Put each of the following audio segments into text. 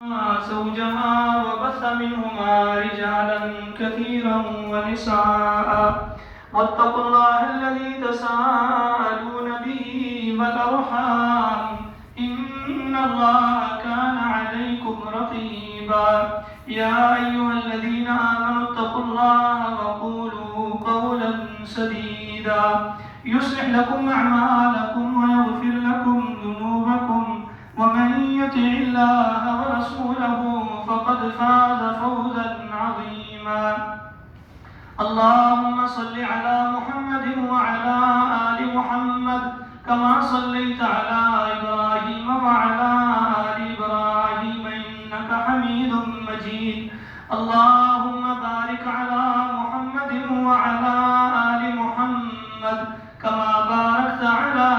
زوجها وبث منهما رجالا كثيرا ونساء واتقوا الله الذي تساءلون به والأرحام إن الله كان عليكم رقيبا يا أيها الذين آمنوا اتقوا الله وقولوا قولا سديدا يصلح لكم أعمالكم ويغفر لكم ذنوبكم ومن يطع الله ورسوله فقد فاز فوزا عظيما اللهم صل على محمد وعلى آل محمد كما صليت على إبراهيم وعلى آل إبراهيم إنك حميد مجيد اللهم بارك على محمد وعلى آل محمد كما باركت على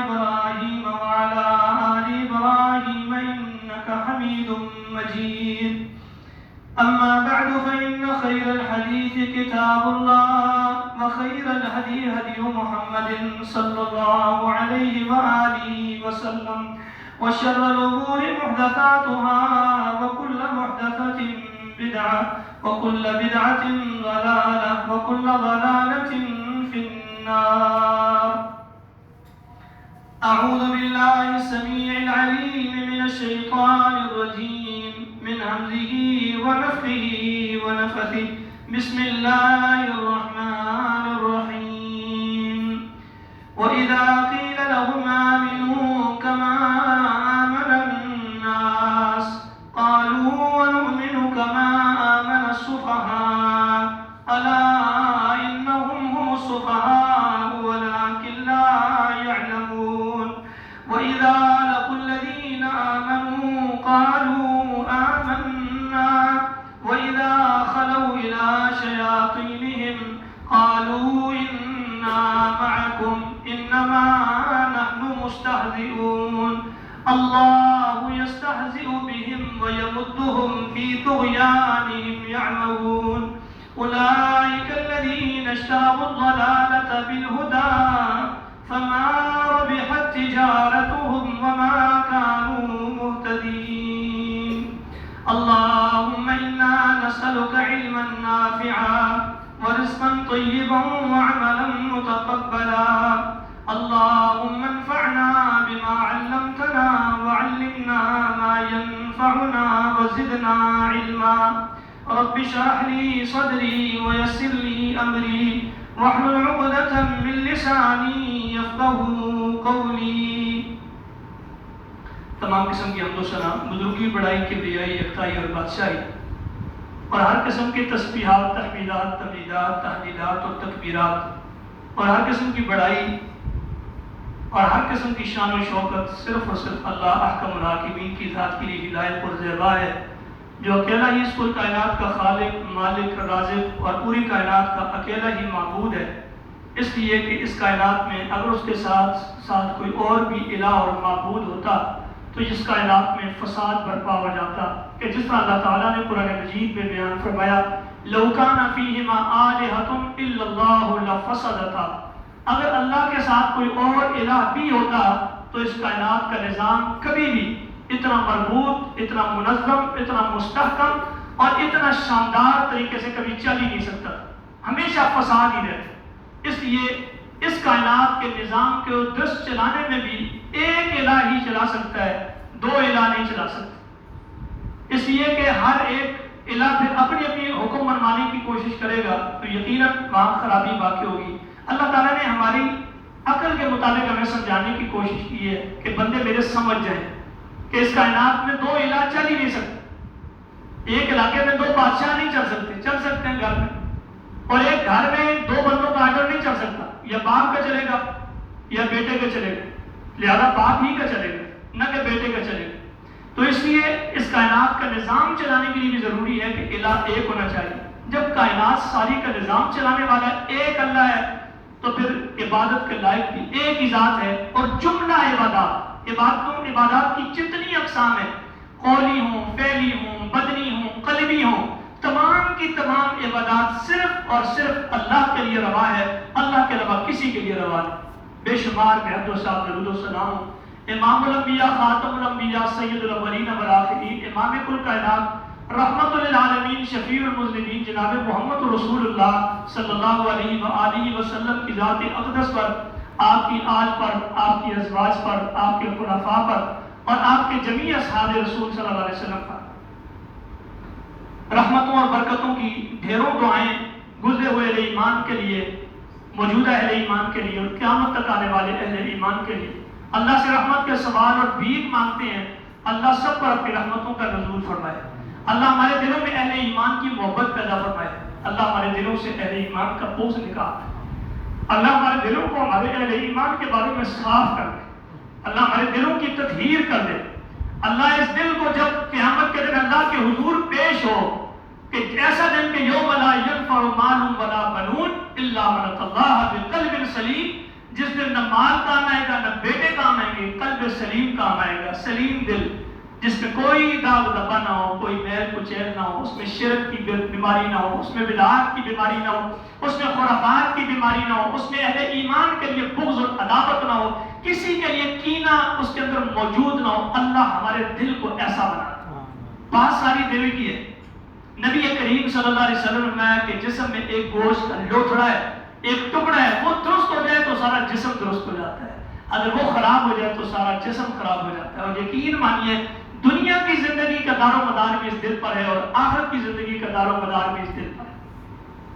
إبراهيم وعلى آل إبراهيم إنك حميد مجيد أما بعد فإن خير الحديث كتاب الله وخير الهدي هدي محمد صلى الله عليه وآله وسلم وشر الأمور محدثاتها وكل محدثة بدعة وكل بدعة ضلالة وكل ضلالة في النار أعوذ بالله السميع العليم من الشيطان الرجيم من همزه ونفخه ونفثه بسم الله الرحمن الرحيم وإذا قيل لهم آمنوا كما آمن الناس قالوا ونؤمن كما آمن السفهاء ألا إنهم هم السفهاء ولكن لا يعلمون وإذا لقوا الذين آمنوا قالوا آمنا وإذا خلوا إلى شياطينهم قالوا إنا معكم إنما نحن مستهزئون الله يستهزئ بهم ويمدهم في طغيانهم يعمهون أولئك الذين اشتروا الضلالة بالهدى فما ربحت تجارتهم وما كانوا مهتدين اللهم إنا نسألك علما نافعا ورزقا طيبا وعملا متقبلا اللهم انفعنا بما علمتنا وعلمنا ما ينفعنا وزدنا علما رب اشرح لي صدري ويسر لي أمري واحلل عقدة من لساني يفقهوا قولي تمام قسم کی حمد و ثنا بزرگی بڑائی کبریائی یکتائی اور بادشاہی اور ہر قسم کے تسبیحات تحمیدات تمجیدات تہلیلات اور تکبیرات اور ہر قسم کی بڑائی اور ہر قسم کی شان و شوکت صرف اور صرف اللہ احکم الحاکمین کی ذات کے لیے لائق اور زیبا ہے جو اکیلا ہی اس کل کائنات کا خالق مالک رازق اور پوری کائنات کا اکیلا ہی معبود ہے اس لیے کہ اس کائنات میں اگر اس کے ساتھ کوئی اور بھی الہ اور معبود ہوتا تو اس کائنات میں فساد برپا ہو جاتا کہ جس طرح اللہ تعالیٰ نے قرآن مجید میں بیان فرمایا لَوْ كَانَ فِيهِمَا آلِهَةٌ إِلَّا اللَّهُ لَفَسَدَتَا اگر اللہ کے ساتھ کوئی اور الہ بھی ہوتا تو اس کائنات کا نظام کبھی بھی اتنا مربوط اتنا منظم اتنا مستحکم اور اتنا شاندار طریقے سے کبھی چل ہی نہیں سکتا ہمیشہ فساد ہی رہتا اس لیے اس کائنات کے نظام کے درست چلانے میں بھی ایک الہ ہی چلا سکتا ہے دو الہ نہیں چلا سکتا اس لیے کہ ہر ایک الہ پھر اپنی اپنی حکم منوانے کی کوشش کرے گا تو یقیناً وہاں خرابی واقع ہوگی اللہ تعالیٰ نے ہماری عقل کے مطابق ہمیں سمجھانے کی کوشش کی ہے کہ بندے میرے سمجھ جائیں کہ اس کائنات میں دو الہ چل ہی نہیں سکتے ایک علاقے میں دو بادشاہ نہیں چل سکتے چل سکتے ہیں گھر میں اور ایک گھر میں دو بندوں کا آرڈر نہیں چل سکتا یا باپ کا چلے گا یا بیٹے کا چلے گا لہذا باپ ہی کا چلے گا نہ کہ بیٹے کا چلے گا تو اس لیے اس کائنات کا نظام چلانے کے لیے بھی ضروری ہے کہ الہ ایک ہونا چاہیے جب کائنات ساری کا نظام چلانے والا ایک اللہ ہے تو پھر عبادت کے لائق بھی ایک ہی ذات ہے اور جملہ عبادات کی جتنی اقسام ہیں قولی ہوں فعلی ہوں بدنی ہوں قلبی ہوں تمام کی تمام عبادات صرف اور صرف اللہ کے لیے روا ہے اللہ کے علاوہ کسی کے لیے روا نہیں بے شمار بے حد و صاحب درود و سلام امام الانبیاء خاتم الانبیاء سید الاولین والآخرین امام کل کائنات رحمت للعالمین شفیع المذنبین جناب محمد رسول اللہ صلی اللہ علیہ وآلہ وسلم کی ذات اقدس پر، آپ کی آل پر، آپ کی ازواج پر، آپ کے خلفاء پر اور آپ کے جمیع اصحاب رسول صلی اللہ علیہ وسلم پر رحمتوں اور برکتوں کی ڈھیروں دعائیں گزرے ہوئے اہل ایمان کے لیے، موجودہ اہل ایمان کے لیے اور قیامت تک آنے والے اہل ایمان کے لیے اللہ سے رحمت کے سوال اور بھیک مانگتے ہیں۔ اللہ سب پر اپنی رحمتوں کا نزول فرمائے، اللہ ہمارے دلوں میں اہل ایمان کی محبت پیدا فرمائے، اللہ ہمارے دلوں سے اہل ایمان کا بغض نکال، اللہ ہمارے دلوں کو ہمارے اہل ایمان کے بارے میں صاف کر دے، اللہ ہمارے دلوں کی تطہیر کر دے۔ اللہ اس دل کو جب قیامت کے دن اللہ کے حضور پیش ہو کہ ایسا دن کہ یوم لا ینفع مال ولا بنون الا من اتى اللہ بقلب سلیم، جس دن نہ مال کام آئے گا نہ بیٹے کام آئیں گے، قلب سلیم کام آئے گا، سلیم دل جس میں کوئی داغ دبا نہ ہو، کوئی میل کچیل نہ ہو، اس میں شرک کی بیماری نہ ہو، اس میں بدعات کی بیماری نہ ہو، اس میں خرافات کی بیماری نہ ہو، اس میں اہل ایمان کے لیے بغض اور عداوت نہ ہو، کسی کے لیے کینہ اس کے اندر موجود نہ ہو۔ اللہ ہمارے دل کو ایسا بنا۔ بات ساری دل کی ہے۔ نبی کریم صلی اللہ علیہ وسلم نے کہ جسم میں ایک گوشت کا لوتھڑا ہے، ایک ٹکڑا ہے، وہ درست ہو جائے تو سارا جسم درست ہو جاتا ہے، اگر وہ خراب ہو جائے تو سارا جسم خراب ہو جاتا ہے۔ اور یقین مانیے دنیا کی زندگی کا دار و مدار بھی اس دل پر ہے اور آخرت کی زندگی کا دار و مدار بھی اس دل پر ہے۔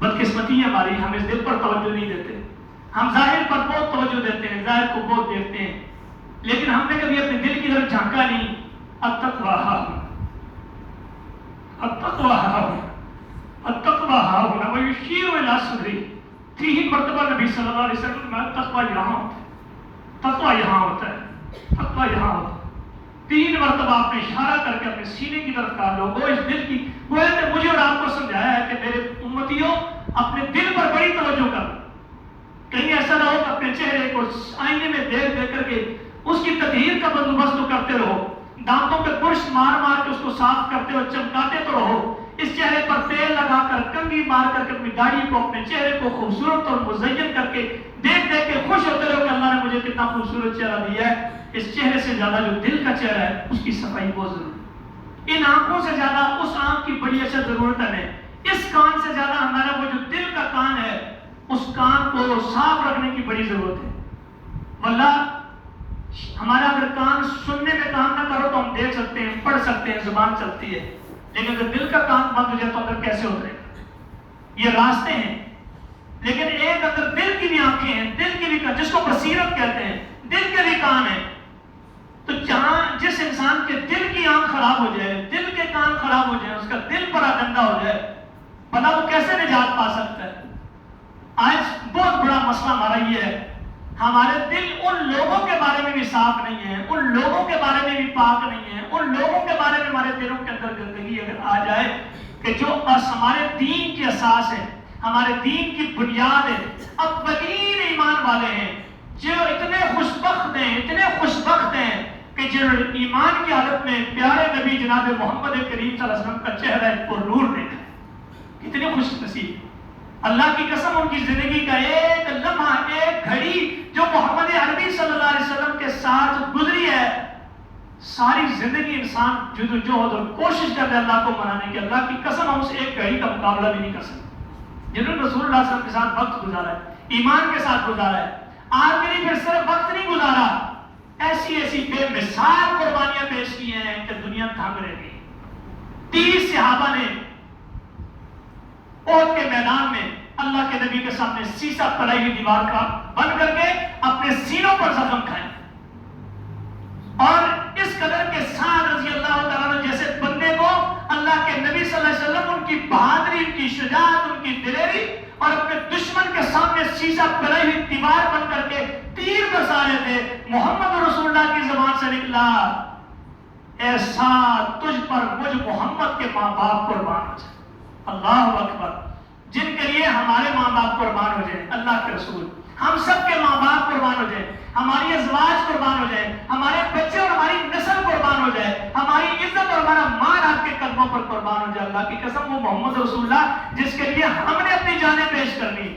بدقسمتی ہے ہماری، ہم اس دل پر توجہ نہیں دیتے، ہم ظاہر پر بہت توجہ دیتے ہیں، ظاہر کو بہت دیکھتے ہیں، لیکن ہم نے کبھی اپنے دل کی طرف جھانکا نہیں۔ التقویٰ ہاہنا، التقویٰ ہاہنا، التقویٰ ہاہنا ویشیر الی صدری۔ 3 مرتبہ نبی صلی اللہ علیہ وسلم میں تقویٰ یہاں ہوتا ہے، تقویٰ یہاں ہوتا ہے، تقویٰ یہاں ہوتا ہے۔ 3 مرتبہ آپ نے اشارہ کر کے اپنے سینے کی طرف کہا، لوگوں اس دل کی گویا کہ مجھے اور آپ کو سمجھایا ہے کہ میرے امتیوں اپنے دل پر بڑی توجہ کر، کہیں ایسا نہ ہو کہ اپنے چہرے کو آئینے میں دیکھ دیکھ کر کے اس کی تطہیر کا بندوبست تو کرتے رہو، دانتوں پہ برش مار مار کے اس کو صاف کرتے ہو، چمکاتے تو رہو، اس چہرے پر تیل لگا کر کنگھی مار کر کے اپنی داڑھی کو اپنے چہرے کو خوبصورت اور مزین کر کے دیکھ دیکھ کے خوش ہوتے رہو کہ اللہ نے مجھے کتنا خوبصورت چہرہ دیا ہے۔ اس چہرے سے زیادہ جو دل کا چہرہ ہے اس کی صفائی بہت ضروری ہے۔ ان آنکھوں سے زیادہ اس آنکھ کی بڑی اچھا ضرورت ہے، اس کان سے زیادہ ہمارا وہ جو دل کا کان ہے اس کان کو صاف رکھنے کی بڑی ضرورت ہے۔ واللہ ہمارا اگر کان سننے میں کام نہ کرو تو ہم دیکھ سکتے ہیں، پڑھ سکتے ہیں، زبان چلتی ہے، لیکن اگر دل کا کان بند ہو جائے تو اندر کیسے اترے گا؟ یہ راستے ہیں، لیکن ایک اگر دل کی بھی آنکھیں ہیں، دل کی بھی کان، جس کو بصیرت کہتے ہیں، دل کے بھی کان ہے، تو جہاں جس انسان کے دل کی آنکھ خراب ہو جائے، دل کے کان خراب ہو جائے، اس کا دل پر گندا ہو جائے، بنا وہ کیسے نجات پا سکتا ہے؟ آج بہت بڑا مسئلہ ہمارا یہ ہے، ہمارے دل ان لوگوں کے بارے میں بھی صاف نہیں ہے، ان لوگوں کے بارے میں بھی پاک نہیں ہے، ان لوگوں کے بارے میں ہمارے دلوں کے اندر گندگی اگر آ جائے کہ جو ہمارے دین کی اساس ہے، ہمارے دین کی بنیاد ہے، اولین ایمان والے ہیں، جو اتنے خوشبخت ہیں، اتنے خوشبخت ہیں کہ جو ایمان کی حالت میں پیارے نبی جناب محمد کریم صلی اللہ علیہ وسلم کا چہرہ پر نور دیکھا، کتنے خوش نصیب۔ اللہ کی قسم ان کی زندگی کا ایک لمحہ، ایک گھڑی جو محمد عربی صلی اللہ علیہ وسلم کے ساتھ گزری ہے، ساری زندگی انسان جدوجہد اور کوشش کرتے اللہ کو منانے کی، اللہ کی قسم ہم سے ایک گھڑی کا مقابلہ بھی نہیں کر سکتے۔ جنہوں نے رسول اللہ صلی اللہ علیہ وسلم کے ساتھ وقت گزارا ہے، ایمان کے ساتھ گزارا ہے، آج میری پھر صرف وقت نہیں گزارا، ایسی ایسی بے مثال قربانیاں پیش کی ہیں کہ دنیا دھنگ رہ گئی۔ 30 صحابہ نے احد کے میدان میں اللہ کے نبی کے سامنے سیسا پڑائی ہوئی دیوار کا بند کر کے اپنے سینوں پر زخم کھائے، اور اس قدر کے ساتھ رضی اللہ تعالیٰ عنہ جیسے بندے کو اللہ کے نبی صلی اللہ علیہ وسلم ان کی بہادری، ان کی شجاعت، ان کی دلیری اور اپنے دشمن کے سامنے سیسا پڑائی ہوئی دیوار بند کر کے تیر برسا رہے تھے۔ محمد رسول اللہ کی زبان سے نکلا، ایسا تجھ پر مجھ محمد کے ماں باپ قربان ہو جائے۔ اللہ اکبر، جن کے لیے ہمارے ماں باپ قربان ہو جائیں، اللہ کے رسول، ہم سب کے ماں باپ قربان ہو جائیں، ہماری ازواج قربان ہو جائیں، ہمارے بچے اور ہماری نسل قربان ہو جائے، ہماری عزت اور ہمارا مال آپ کے قدموں پر قربان ہو جائے۔ اللہ کی قسم وہ محمد رسول اللہ جس کے لیے ہم نے اپنی جانیں پیش کرنی،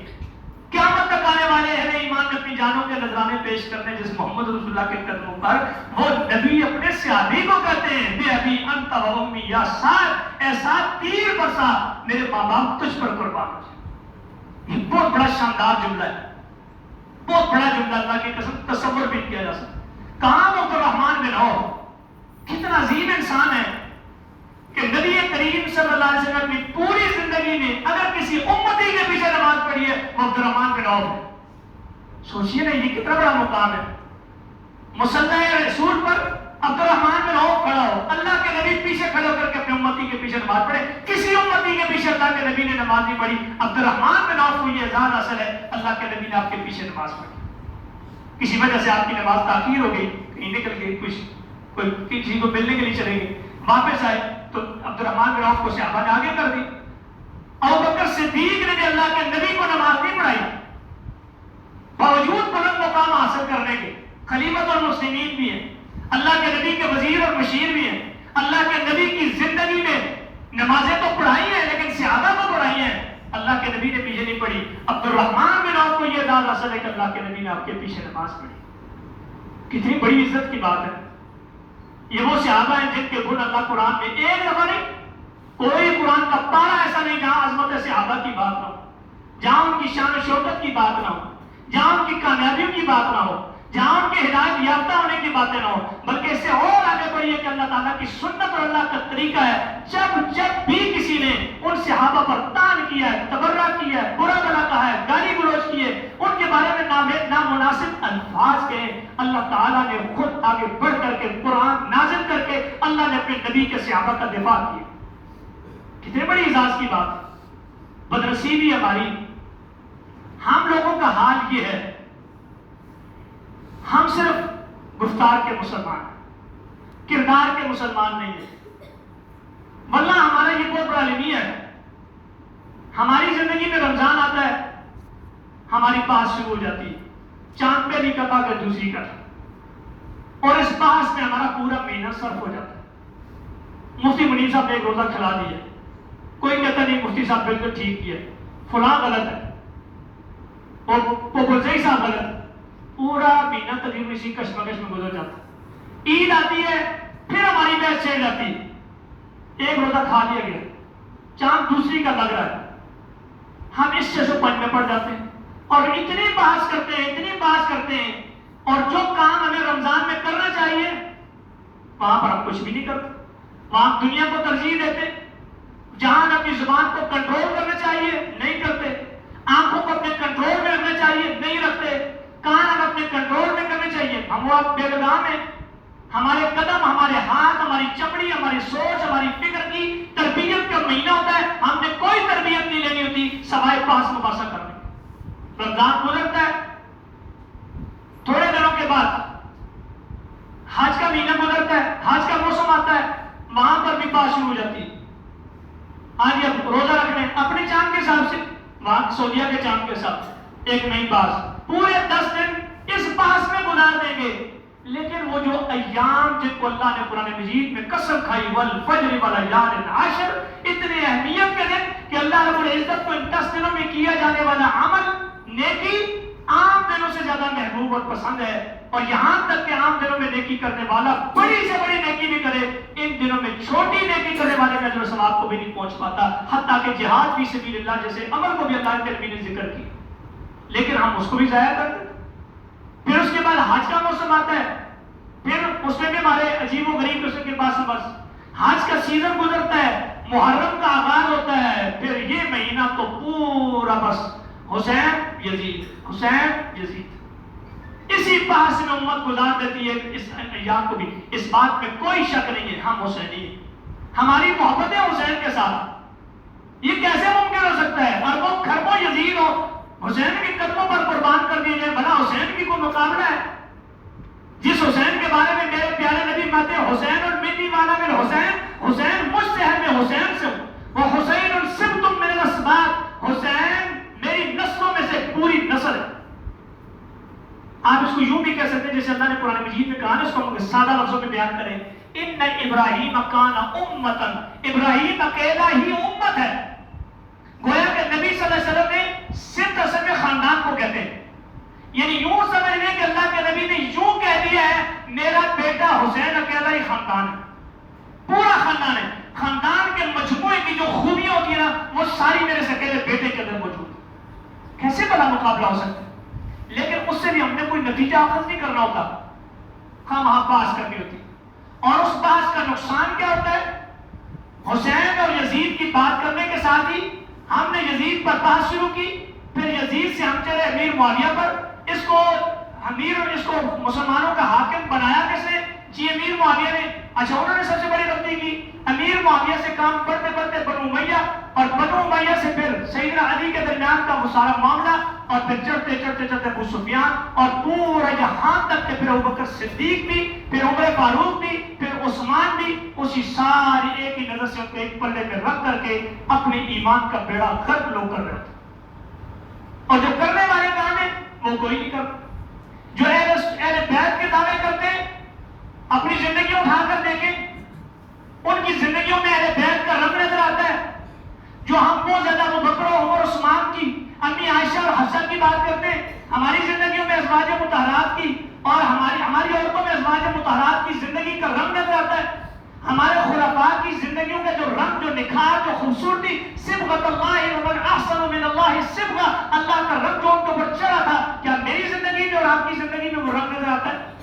قیامت تک آنے والے اہل ایمان نے اپنی جانوں کے نذرانے پیش کرنے جس محمد رسول اللہ کے قدموں پر، وہ نبی اپنے صحابی کو کہتے ہیں بے ابی انت و امی یا سعد، اے سعد تیر برسا، میرے ماں باپ تجھ پر قربان ہو جائیں۔ یہ بہت بڑا شاندار جملہ ہے، بہت بڑا جملہ، اللہ کی قسم تصور بھی کیا جا سکتا۔ کہاں عبد الرحمن بن عوف کتنا عظیم انسان ہے کہ نبی کریم صلی اللہ علیہ وسلم کی پوری زندگی میں اگر کسی امتی کے پیچھے نماز پڑھی ہے وہ عبد الرحمن بن عوف ہے۔ سوچئے نا یہ کتنا بڑا مقام ہے، مصلی رسول پر عبد الرحمن بن عوف کھڑا ہو، اللہ کے نبی پیچھے کھڑے ہو کر کے اپنے امتی کے پیچھے نماز پڑھے۔ کسی امتی کے پیچھے اللہ کے نبی نے نماز نہیں پڑھی، عبد الرحمن بن عوف کو یہ اعزاز حاصل ہے اللہ کے نبی نے آپ کے پیچھے نماز پڑھی۔ کسی وجہ سے آپ کی نماز تاخیر ہو گئی، کہیں نکل گئی، کوئی کسی کو ملنے کے لیے چلے گئے، واپس آئے تو عبد الرحمن بن عوف کو صحابہ نے آگے کر دی۔ ابوبکر صدیق نے بھی اللہ کے نبی کو نماز نہیں پڑھائی، باوجود بلند مقام حاصل کرنے کے، خلیفۃ المسلمین بھی ہیں، اللہ کے نبی کے وزیر اور مشیر بھی ہیں، اللہ کے نبی کی زندگی میں نمازیں تو پڑھائی ہیں لیکن صحابہ کو پڑھائی ہیں، اللہ کے نبی نے پیچھے نہیں پڑھی۔ عبد الرحمن بن عوف کو یہ اعزاز حاصل ہے کہ اللہ کے نبی نے آپ کے پیچھے نماز پڑھی۔ کتنی بڑی عزت کی بات ہے۔ یہ وہ صحابہ ہیں جن کے گن اللہ قرآن میں ایک دفعہ نہیں، کوئی قرآن کا پارہ ایسا نہیں جہاں عظمت صحابہ کی بات نہ ہو، جہاں ان کی شان و شوکت کی بات نہ ہو، جہاں ان کی کامیابیوں کی بات نہ ہو، جہاں ان کے ہدایت یافتہ ہونے کی باتیں نہ ہو، بلکہ اس سے اور آگے بڑھیے کہ اللہ تعالیٰ کی سنت اور اللہ کا طریقہ ہے، جب بھی کسی نے ان صحابہ پر طعن کیا ہے، تبرہ کیا ہے، برا بھلا کہا ہے، گالی گلوچ کی ہے، ان کے بارے میں نامناسب الفاظ کہے، اللہ تعالیٰ نے خود آگے بڑھ کر کے قرآن نازل کر کے اللہ نے اپنے نبی کے صحابہ کا دفاع کیا۔ کتنے بڑی اعزاز کی بات ہے۔ بدنصیبی ہماری، ہم لوگوں کا حال یہ ہے، ہم صرف گفتار کے مسلمان ہیں، کردار کے مسلمان نہیں ہیں۔ واللہ ہمارا یہ بہت بڑا المیہ ہے۔ ہماری زندگی میں رمضان آتا ہے، ہماری بحث شروع ہو جاتی ہے، چاند پہ بھی کتا کہ دوسری کتا، اور اس بحث میں ہمارا پورا مہینہ صرف ہو جاتا ہے۔ مفتی منیر صاحب نے ایک روزہ کھلا دیا، کوئی کہتا نہیں مفتی صاحب بالکل ٹھیک کیا، فلاں غلط ہے، وہ بلزئی صاحب غلط ہے، پورا مہینہ تقریباً اسی کشمکش میں گزر جاتا ہے۔ عید آتی ہے، پھر ہماری بحث چھڑ جاتی ہے، ایک روزہ کھا لیا گیا، چاند دوسری کا لگ رہا ہے، ہم اس سے پنج میں پڑ جاتے ہیں اور اتنی بحث کرتے ہیں، اتنی بحث کرتے ہیں، اور جو کام ہمیں رمضان میں کرنا چاہیے وہاں پر ہم کچھ بھی نہیں کرتے، وہاں ہم دنیا کو ترجیح دیتے، جہاں ہم اپنی زبان کو کنٹرول کرنا چاہیے نہیں کرتے، آنکھوں کو اپنے کنٹرول میں رکھنا چاہیے نہیں رکھتے، کان ہم اپنے کنٹرول میں کرنے چاہیے، ہم وہ بے لگام ہیں۔ ہمارے قدم، ہمارے ہاتھ، ہماری چمڑی، ہماری سوچ، ہماری فکر کی تربیت کا مہینہ ہوتا ہے، ہم نے کوئی تربیت نہیں لینی ہوتی سوائے پاس مباحثہ کرنے۔ رمضان گزرتا ہے، تھوڑے دنوں کے بعد حج کا مہینہ گزرتا ہے، حج کا موسم آتا ہے، وہاں پر بھی بات شروع ہو جاتی ہے، آج اب روزہ رکھنے اپنے چاند کے حساب سے، وہاں سعودیہ کے چاند کے حساب سے ایک نئی بات، پورے 10 دن اس بحث میں گزار دیں گے۔ لیکن وہ جو ایام جن کو اللہ نے قرآن مجید میں قسم کھائی والفجر والیال عشر، اتنے اہمیت کے دن کہ اللہ رب العزت کو ان 10 دنوں میں کیا جانے والا عمل، نیکی عام دنوں سے زیادہ محبوب اور پسند ہے، اور یہاں تک کہ عام دنوں میں نیکی کرنے والا بڑی سے بڑی نیکی بھی کرے، ان دنوں میں چھوٹی نیکی کرنے والے کا اجر و ثواب کو بھی نہیں پہنچ پاتا، حتیٰ کہ جہاد فی سبیل اللہ جیسے عمل کو بھی اللہ کے نبی نے ذکر کیا، لیکن ہم اس کو بھی ضائع کر دیتے۔ پھر اس کے بعد حج کا موسم آتا ہے، پھر اس میں بھی ہمارے عجیب و غریب قسم کے پاس بس حج کا سیزن گزرتا ہے، محرم کا آغاز ہوتا ہے، پھر یہ مہینہ تو پورا بس حسین یزید، حسین یزید، اسی بحث میں امت گزار دیتی ہے اس ایام کو بھی۔ اس بات میں کوئی شک نہیں ہے ہم حسینی ہیں، ہماری محبت ہے حسین کے ساتھ، یہ کیسے ممکن ہو سکتا ہے؟ اربوں خربوں یزید ہو، حسین کے قدموں پر قربان کر دیے جائے، بنا حسین کی کوئی مقابلہ ہے؟ جس حسین کے بارے میں میرے پیارے نبی کہتے ہیں حسین منی والا من حسین، حسین مجھ سے ہے، میں حسین سے ہوں، وہ حسین سبت من الاسباط، حسین میری نسلوں میں سے پوری نسل ہے۔ آپ اس کو یوں بھی کہہ سکتے ہیں جیسے اللہ نے قرآن مجید میں کہا ہے، اس کو ہم سادہ لفظوں میں بیان کریں، ان ابراہیم کان امتا، ابراہیم اکیلا ہی امت ہے۔ گویا کہ نبی صلی اللہ علیہ وسلم نے صرف اصل میں خاندان کو کہتے ہیں. یعنی یوں سمجھ لیں کہ اللہ کے نبی نے یوں کہہ دیا ہے میرا بیٹا حسین اکیلا ہی خاندان ہے, پورا خاندان ہے. خاندان کے مجموعے کی جو خوبیاں ہوتی ہیں نا وہ ساری میرے سے اکیلے بیٹے کے اندر موجود ہے. کیسے بڑا مقابلہ ہو سکتا ہے؟ لیکن اس سے بھی ہم نے کوئی نتیجہ اخذ نہیں کرنا ہوتا, ہم وہاں بحث کرنی ہوتی. اور اس بحث کا نقصان کیا ہوتا ہے؟ حسین اور یزید کی بات کرنے کے ساتھ ہی ہم نے یزید پر بحث شروع کی, پھر یزید سے ہم چلے امیر معاویہ پر. اس کو امیر اور اس کو مسلمانوں کا حاکم بنایا کس نے؟ جی امیر معاویہ نے. اچھا انہوں نے سب سے بڑی غلطی کی, امیر معاویہ سے کام بڑھتے بڑھتے بنو امیہ, اور بنو امیہ سے پھر سیدنا علی کے درمیان کا وہ سارا معاملہ, اور پھر چڑھتے چڑھتے چڑھتے ابو سفیان, اور پورا یہاں تک کہ پھر ابوبکر صدیق بھی, پھر عمر فاروق بھی, پھر عثمان بھی, اسی ساری ایک ہی نظر سے ان کو ایک پلڑے میں رکھ کر کے اپنے ایمان کا بیڑا غرق لوگ کر رہے تھے. اور جو کرنے والے کام ہیں وہ کوئی نہیں کرتا. جو اہل بیت کے دعوے کرتے ہیں اپنی زندگیوں اٹھا کر دیکھیں, ان کی زندگیوں میں اہل بیت کا رنگ نظر آتا ہے. جو ہم کو زیادہ ابو بکر و عمر عثمان کی, امی عائشہ اور حفصہ کی بات کرتے ہیں, ہماری زندگیوں میں ازواج مطہرات کی اور ہماری عورتوں میں ازواج مطہرات کی زندگی کا رنگ نظر آتا ہے. ہمارے خلفاء کی زندگیوں کا جو رنگ, جو نکھار, جو خوبصورتی, صبغۃ اللہ ومن احسن من اللہ صبغہ, اللہ کا رنگ جو ان کے اوپر چڑھا تھا, کیا میری زندگی میں اور آپ کی زندگی میں وہ رنگ نظر آتا ہے؟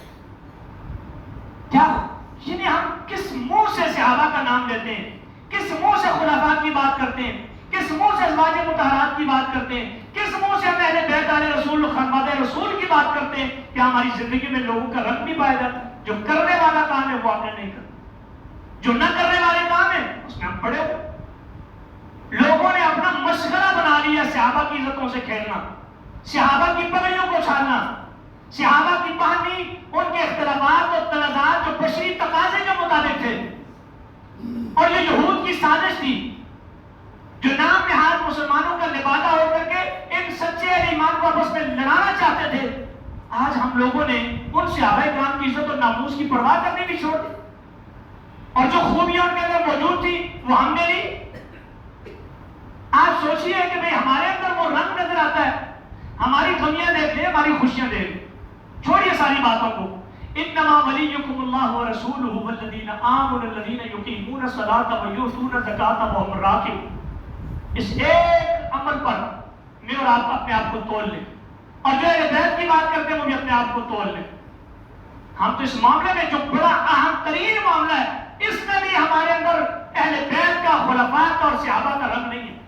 کیا یعنی ہم کس منہ سے صحابہ کا نام لیتے ہیں, کس منہ سے خلفاء کی بات کرتے ہیں, کس منہ سے ازواج مطہرات کی بات کرتے ہیں, کس منہ سے ہم اہل بیت علیہ رسول خدمات رسول کی بات کرتے ہیں, کیا ہماری زندگی میں لوگوں کا رنگ بھی پایا جاتا ہے؟ جو کرنے والا کام ہے وہ آپ نے نہیں کرنا, جو نہ کرنے والے کام ہے اس میں ہم پڑے ہو. لوگوں نے اپنا مشغلہ بنا لیا صحابہ کی عزتوں سے کھیلنا, صحابہ کی پگڑیوں کو چھالنا, صحابہ کی پہنی, ان کے اختلافات اور تنازعات جو بشری تقاضے کے مطابق تھے. اور یہ یہود کی سازش تھی جو نام نہاد مسلمانوں کا لبادہ ہو کر کے ان سچے ایمان کو آپس میں لڑانا چاہتے تھے. آج ہم لوگوں نے ان صحابہ کرام کی عزت اور ناموس کی پرواہ کرنی بھی چھوڑ دی, اور جو خوبیاں ان کے اندر موجود تھی وہ ہم نے لی. آپ سوچئے کہ بھئی ہمارے اندر وہ رنگ نظر آتا ہے, ہماری غمیاں دیکھ لیں, ہماری خوشیاں دیکھ لیں, چھوڑیے ساری باتوں کو. انما ولیکم اللہ ورسولہ والذین آمنوا الذین یقیمون الصلاۃ ویؤتون الزکاۃ وهم راکعون. اس ایک عمل پر میں اور آپ اپنے آپ کو تول لیں, اور جو اہل بیت کی بات کرتے ہیں وہ بھی اپنے آپ کو تول لیں. ہم تو اس معاملے میں جو بڑا اہم ترین معاملہ ہے, اس میں بھی ہمارے اندر اہل بیت کا, خلفاء کا اور صحابہ کا رنگ نہیں ہے.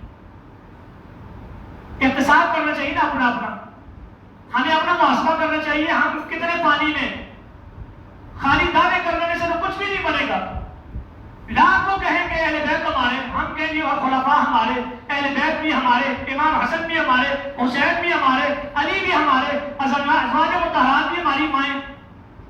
احتساب کرنا چاہیے نا اپنا, ہمیں اپنا محاسبہ کرنا چاہیے. ہم کتنے پانی میں, خالی دعوے کرنے سے تو کچھ بھی نہیں بنے گا. لاکھوں کہیں گے اہل بیت ہمارے, ہم کہیں گے اور خلفاء ہمارے, اہل بیت بھی ہمارے, امام حسن بھی ہمارے, حسین بھی ہمارے, علی بھی ہمارے, ازواج مطہرات بھی ہماری مائیں.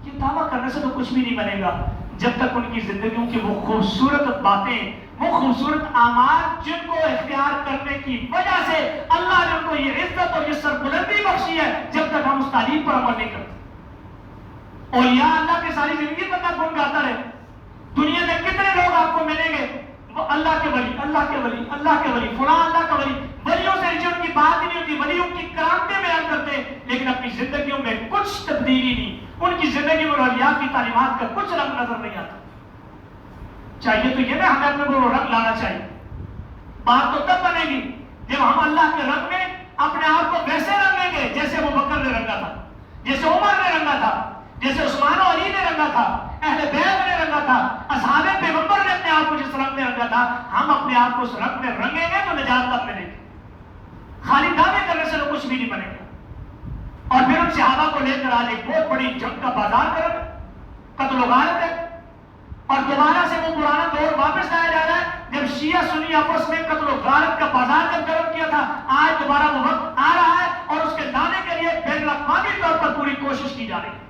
یہ دعویٰ کرنے سے تو کچھ بھی نہیں بنے گا جب تک ان کی زندگیوں کی وہ خوبصورت باتیں, وہ خوبصورت اعمال جن کو اختیار کرنے کی وجہ سے اللہ نے ان کو یہ عزت اور یہ سربلندی بخشی ہے, جب تک ہم اس تعلیم پر عمل نہیں کرتے. اولیاء اللہ کی ساری زندگی بندہ گن گاتا رہے. دنیا میں کتنے لوگ آپ کو ملیں گے وہ اللہ کے ولی, اللہ کے ولی, اللہ کے ولی, فلاں اللہ کا ولی, ولیوں سے نیچے ان کی بات ہی نہیں ہوتی, ولیوں کی کرامتیں بیان کرتے, لیکن اپنی زندگیوں میں کچھ تبدیلی نہیں, ان کی زندگی میں اولیاء کی تعلیمات کا کچھ رنگ نظر نہیں آتا. چاہیے تو یہ نا ہمیں اپنے کو رنگ لانا چاہیے. بات تو تب بنے گی جب ہم اللہ کے رنگ میں اپنے آپ کو ویسے رنگیں گے جیسے ابو بکر نے رنگا تھا, جیسے عمر نے رنگا تھا, جیسے عثمان و علی نے رنگا تھا, اہل بیت نے رنگا تھا, اصحاب پیغمبر نے اپنے آپ کو جس رنگ میں رنگا تھا. ہم اپنے آپ کو اس رنگ میں رنگیں گے تو نجات تب ملے گی. خالی دعوے کرنے سے تو کچھ بھی نہیں بنے گا. اور پھر ان صحابہ کو لے کر آج ایک بہت بڑی جنگ کا بازار گرم, قتل و غارت ہے, اور دوبارہ سے وہ پرانا دور واپس لایا جا رہا ہے جب شیعہ سنی آپس میں قتل و غارت کا بازار جب گرم کیا تھا. آج دوبارہ وہ وقت آ رہا ہے اور اس کے لانے کے لیے بین الاقوامی طور پر پوری کوشش کی جا رہی ہے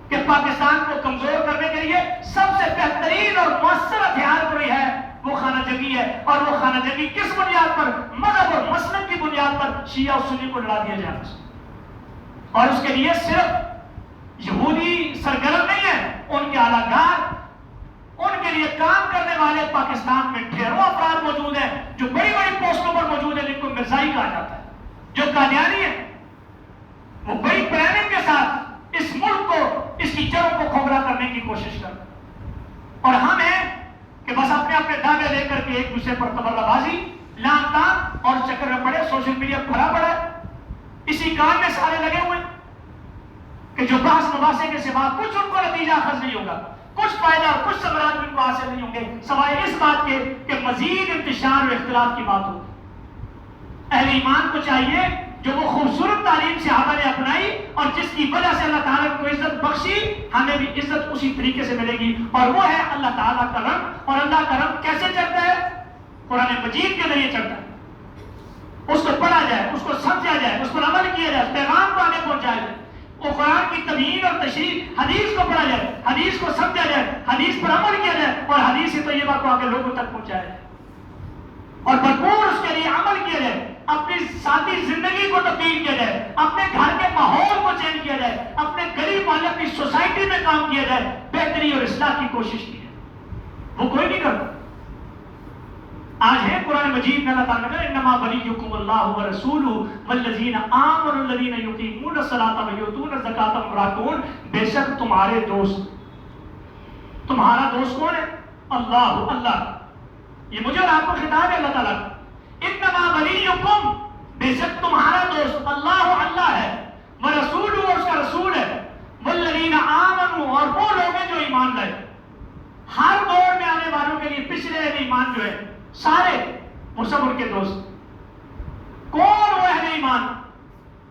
کہ پاکستان کو کمزور کرنے کے لیے سب سے بہترین اور مؤثر ہتھیار کوئی ہے وہ خانہ جنگی ہے. اور وہ خانہ جنگی کس بنیاد پر؟ مذہب اور مسلک کی بنیاد پر شیعہ اور سنی کو لڑا دیا جائے. اور اس کے لیے صرف یہودی سرگرم نہیں ہے, ان کے اعلیٰ کار, ان کے لیے کام کرنے والے پاکستان میں ڈھیروں افراد موجود ہیں جو بڑی بڑی پوسٹوں پر موجود ہیں جن کو مرزائی کہا جاتا ہے. جو قادیانی ہے وہ بڑی پلاننگ کے ساتھ اس ملک کو، اس کی جڑوں کو کھوکھلا کرنے کی کوشش کر، اور ہم ہیں کہ بس اپنے اپنے دعوے لے کر کے ایک دوسرے پر تبرہ بازی، لام تام اور چکر میں پڑے، سوشل میڈیا بھرا پڑا ہے، اسی کام میں سارے لگے ہوئے کہ جو بحث مباحثے کے سوا کچھ ان کو نتیجہ اخذ نہیں ہوگا، کچھ فائدہ اور کچھ ثمرات ان کو حاصل نہیں ہوں گے سوائے اس بات کے کہ مزید انتشار اور اختلاف کی بات ہو۔ اہل ایمان کو چاہیے جو وہ خوبصورت تعلیم صحابہ نے اپنائی اور جس کی وجہ سے اللہ تعالیٰ کو عزت بخشی، ہمیں بھی عزت اسی طریقے سے ملے گی، اور وہ ہے اللہ تعالیٰ کا رب۔ اور اللہ کا رب کیسے چڑھتا ہے؟ قرآن مجید کے ذریعے چڑھتا ہے، اس کو پڑھا جائے، اس کو سمجھا جائے، اس پر عمل کیا جائے، پیغام کو آگے پہنچایا جائے، وہ قرآن کی تبیین اور تشریح، حدیث کو پڑھا جائے، حدیث کو سمجھا جائے، حدیث پر عمل کیا جائے، اور حدیث طیبہ کو آگے لوگوں تک پہنچایا جائے، اور بھرپور اس کے لیے عمل کیا جائے، اپنی ذاتی زندگی کو تبدیل کیا جائے، اپنے گھر کے ماحول کو چینج کیا جائے، اپنے گلی محلے کی سوسائٹی میں کام کیا جائے، بہتری اور اصلاح کی کوشش کی جائے۔ وہ کوئی نہیں کرتا۔ آج ہے قرآن مجید میں اللہ تعالیٰ نے کہا انما ولیکم اللہ ورسولہ والذین آمنوا الذین یقیمون الصلاۃ ویؤتون الزکاۃ وهم راکعون، بے شک تمہارے دوست، تمہارا دوست کون ہے؟ اللہ، اللہ۔ یہ مجھے اور آپ کو خطاب ہے اللہ تعالیٰ کا۔ انما ولیکم، بے شک تمہارا دوست اللہ، اللہ ہے، ورسولہ، اور اس کا رسول ہے، والذین آمنوا، اور وہ لوگ ہیں جو ایمان لائے۔ ہر دور میں آنے والوں کے لیے پچھلے اہل ایمان جو ہے سارے وہ سب ان کے دوست۔ کون وہ اہل ایمان؟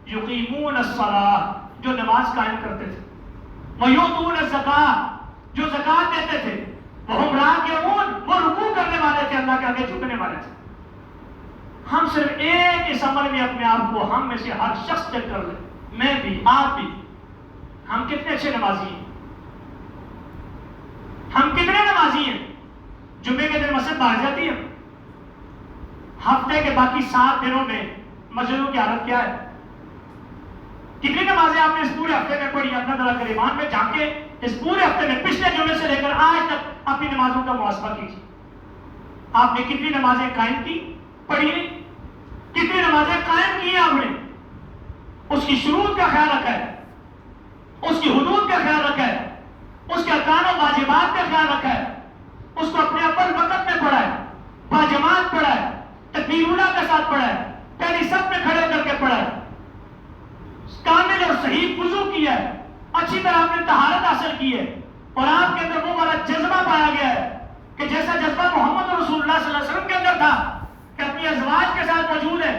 یقیمون الصلاۃ، جو نماز قائم کرتے تھے، ویؤتون الزکاۃ، جو زکات دیتے تھے، وہم راکعون، وہ رکوع کرنے والے تھے، اللہ کے آگے جھکنے والے تھے۔ ہم صرف ایک اس عمل میں اپنے آپ کو، ہم میں سے ہر شخص چیک کر لیں، میں بھی، آپ بھی، ہم کتنے اچھے نمازی ہیں، ہم کتنے نمازی ہیں۔ جمعے کے دن مسجد باہر جاتی ہے، ہفتے کے باقی 7 دنوں میں مسجدوں کی حالت کیا ہے؟ کتنی نمازیں آپ نے اس پورے ہفتے میں پڑھی؟ اپنا ذرا گریبان میں جھانکے، اس پورے ہفتے میں پچھلے جمعے سے لے کر آج تک اپنی نمازوں کا محاسبہ کیجیے۔ آپ نے کتنی نمازیں قائم کی، پڑھی نہیں؟ کتنی نمازیں قائم کی آپ نے؟ اس کی شروط کا خیال رکھا ہے، اس کی حدود کا خیال رکھا ہے، اس کے ارکان و واجبات کا خیال رکھا ہے، اس کو اپنے اول وقت میں پڑھا ہے، باجماعت پڑھا ہے، تکبیر اولیٰ کے ساتھ پڑھا ہے، پہلی صف میں کھڑے کر کے پڑھا ہے، کامل اور صحیح وضو کیا ہے، اچھی طرح آپ نے طہارت حاصل کی ہے، اور آپ کے اندر وہ والا جذبہ پایا گیا ہے کہ جیسا جذبہ محمد رسول اللہ صلی اللہ علیہ وسلم کے اندر تھا کہ اپنی ازواج کے ساتھ موجود ہے،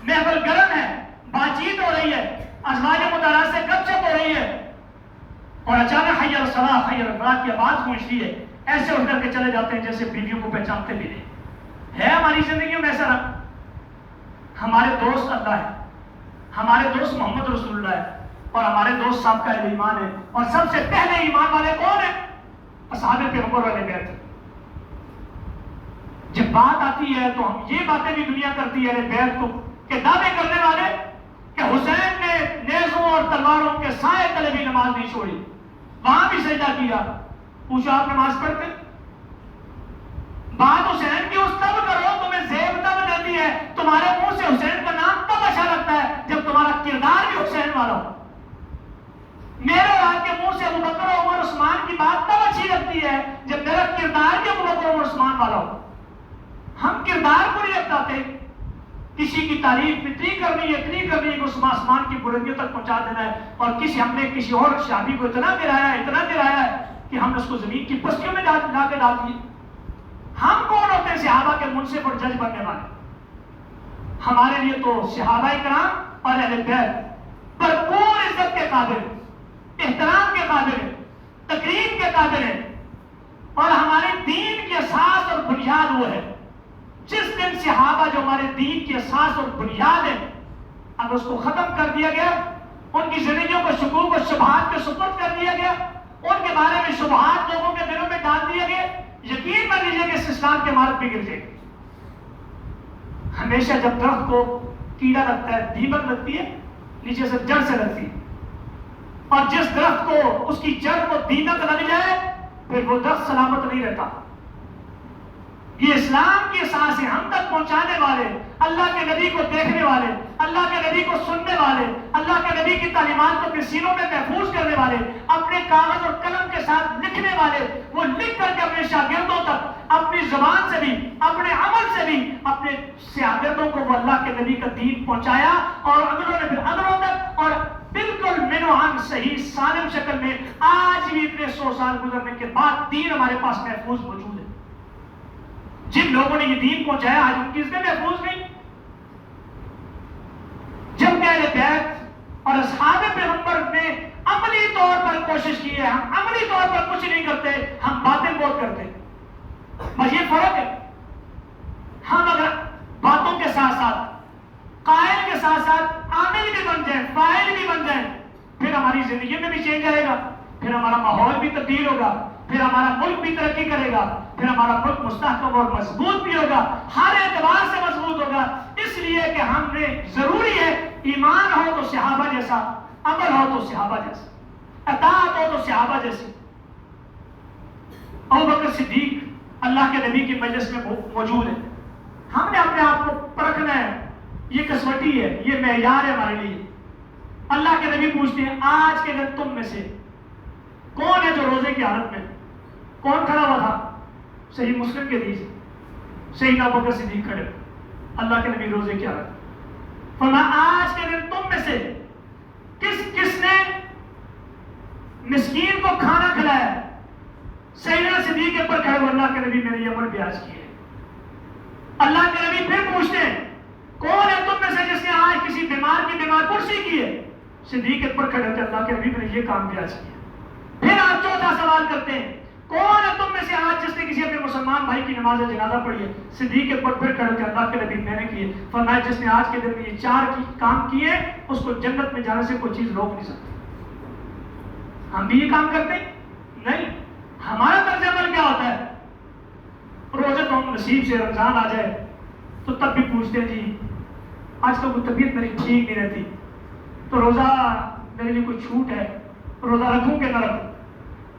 محفل گرم ہے، بات چیت ہو رہی ہے، ازواج مطالعہ سے گپ شپ ہو رہی ہے، اور اچانک حی علی الصلاۃ، حی علی الفلاح کی آواز پہنچتی ہے، ایسے اٹھ کر کے چلے جاتے ہیں جیسے بیویوں کو پہچانتے بھی نہیں۔ ہے ہماری زندگیوں میں ایسا رنگ؟ ہمارے دوست اللہ ہے، ہمارے دوست محمد رسول اللہ ہے، اور ہمارے دوست سابقہ اہل ایمان ہے، اور سب سے پہلے ایمان والے کون ہیں؟ اصحاب پیغمبر والے بیعت۔ جب بات آتی ہے تو ہم یہ باتیں بھی دنیا کرتی ہے بیعت کو کہ دعوے کرنے والے کہ حسین نے نیزوں اور تلواروں کے سائے تلے بھی نماز نہیں چھوڑی، وہاں بھی سجدہ کیا۔ پوچھو آپ نماز پڑھتے؟ بات حسین کی اس تب کرو، تمہیں زیب تب دیتی ہے، تمہارے منہ سے حسین کا نام تب اچھا لگتا ہے جب تمہارا کردار بھی حسین والا ہو۔ میرے اور آپ کے منہ سے ابو بکر عمر عثمان کی بات تب اچھی لگتی ہے جب میرا کردار بھی ابو بکر عمر عثمان والا ہو۔ ہم کردار کو نہیں اپناتے، کسی کی تعریف اتنی کرنی ہے کہ اس آسمان کی بلندیوں تک پہنچا دینا ہے، اور ہم نے کسی اور صحابی کو اتنا گرایا ہے کہ ہم نے اس کو زمین کی پستیوں میں لا کے ڈال دیے۔ ہم کون ہوتے ہیں صحابہ کے منصف اور جج بننے والے؟ ہمارے لیے تو صحابہ کرام اور اہل بیت بھرپور عزت کے قابل، احترام کے قابل، تقریب کے قابل ہیں، اور ہمارے دین کی اساس اور بنیاد وہ ہے۔ جس دن صحابہ جو ہمارے دین کی اساس اور بنیاد ہے، اب اس کو ختم کر دیا گیا، ان کی زندگیوں کو شکوک و شبہات کے سپرد کر دیا گیا، ان کے بارے میں شبہات لوگوں کے دلوں میں ڈال دیا گیا، یقین نہ لیجیے کہ اس اسلام کی عمارت بھی گر جائے گی۔ ہمیشہ جب درخت کو کیڑا لگتا ہے، دیمک لگتی ہے، نیچے سے جڑ سے لگتی ہے، اور جس درخت کو اس کی جڑ کو دیمک لگ جائے پھر وہ درخت سلامت نہیں رہتا۔ یہ اسلام کی سانسیں ہم تک پہنچانے والے، اللہ کے نبی کو دیکھنے والے، اللہ کے نبی کو سننے والے، اللہ کے نبی کی تعلیمات کو اپنے سینوں میں محفوظ کرنے والے، اپنے کاغذ اور قلم کے ساتھ لکھنے والے، وہ لکھ کر کے اپنے شاگردوں تک اپنی زبان سے بھی، اپنے عمل سے بھی اپنے شاگردوں کو وہ اللہ کے نبی کا دین پہنچایا، اور اگلوں نے پھر اگلوں تک، اور بالکل منوہن صحیح سالم شکل میں آج بھی اتنے 100 سال گزرنے کے بعد دین ہمارے پاس محفوظ موجود ہے۔ جن لوگوں نے یہ دین پہنچایا آج ان کی عزتیں محفوظ نہیں۔ جب کہ اہل بیت اور اصحاب پیغمبر نے عملی طور پر کوشش کی ہے، ہم عملی طور پر کچھ نہیں کرتے، ہم باتیں بہت کرتے، بس یہ فرق ہے۔ ہم اگر باتوں کے ساتھ ساتھ، قائل کے ساتھ ساتھ عامل بھی بن جائیں، فاعل بھی بن جائیں، پھر ہماری زندگی میں بھی چینج آئے گا، پھر ہمارا ماحول بھی تبدیل ہوگا، پھر ہمارا ملک بھی ترقی کرے گا، پھر ہمارا ملک مستحکم اور مضبوط بھی ہوگا، ہر اعتبار سے مضبوط ہوگا۔ اس لیے کہ ہم نے ضروری ہے ایمان ہو تو صحابہ جیسا، عمل ہو تو صحابہ جیسا، اطاعت ہو تو صحابہ جیسی۔ ابوبکر صدیق اللہ کے نبی کی مجلس میں موجود ہے، ہم نے اپنے آپ کو پرکھنا ہے، یہ کسوٹی ہے، یہ معیار ہے ہمارے لیے۔ اللہ کے نبی پوچھتے ہیں آج کے دن تم میں سے کون ہے جو روزے کی حالت میں؟ کون کھڑا ہوا تھا؟ صحیح مسلم کے حدیث، سیدنا ابوبکر صدیق کھڑے، اللہ کے نبی روزے کی حالت۔ فرمایا آج کے دن تم میں سے کس نے مسکین کو کھانا کھلایا؟ سیدنا صدیق کے پر کھڑے ہوئے، اللہ کے نبی میں نے یہ عمل بیان کیا ہے۔ اللہ کے نبی پھر پوچھتے ہیں کون ہے تم میں سے جس نے آج کسی بیمار کی بیمار پرسی کی ہے؟ صدیق کے پر کھڑے ہوتے، اللہ کے نبی میں نے یہ کام بیان کیا۔ پھر آپ چوتھا سوال کرتے ہیں کون ہے تم میں سے آج جس نے کسی اپنے مسلمان بھائی کی نماز جنازہ پڑھی ہے؟ صدیق کے پر پھر کھڑے ہوتے، اللہ کے نبی میں نے کیے۔ فرمایا جس نے آج کے دن میں یہ 4 کام کیے اس کو جنت میں جانے سے کوئی چیز روک نہیں سکتی۔ ہم بھی یہ کام کرتے ہیں؟ نہیں۔ ہمارا طرز عمل کیا ہوتا ہے؟ روزے تو ہم نصیب سے رمضان آ جائے تو تب بھی پوچھتے ہیں جی آج کل کوئی طبیعت میری ٹھیک نہیں رہتی تو روزہ میرے لیے کوئی چھوٹ ہے، روزہ رکھوں کہ نہ رکھوں؟